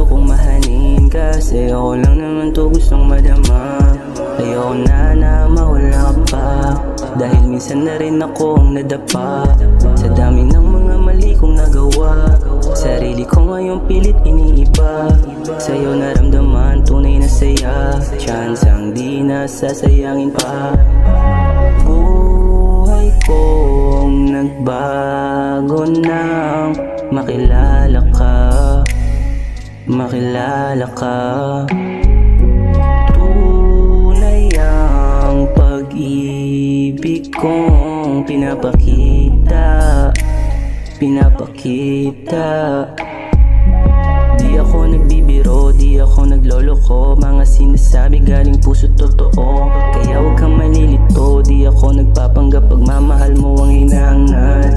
gusto kong mahalin ka, sa'yo ko lang naman to gustong madama. Ayoko na mawala ka pa, dahil minsan na rin akong nadapa sa dami ng mga mali kong nagawa. Sarili ko ngayon pilit iniiba, sa'yo naramdaman tunay na saya. Chance ang di nasasayangin pa. Buhay kong nagbago nang makilala ka, makilala ka. Tunay ang pag-ibig kong pinapakita, pinapakita. Di ako nagbibiro, di ako nagloloko, mga sinasabi galing puso totoo. Kaya huwag kang malilito, di ako nagpapanggap, pagmamahal mo ang hinahangat.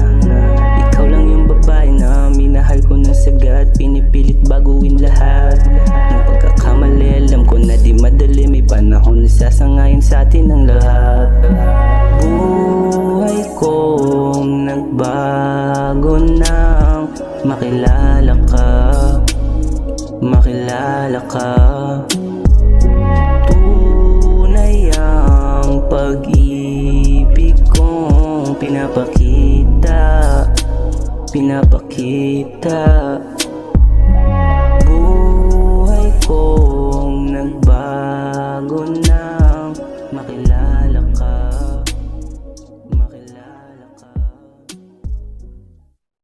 Ikaw lang yung babae na minahal ko ng sagad, pinipilit baguhin lahat ng pagkakamali. Alam ko na di madali, may panahon na sasangayon sa atin ang lahat. Buhay kong nagbago nang makilala ka, makilala ka. Tunay ang pag-ibig kong pinapakita, pinapakita.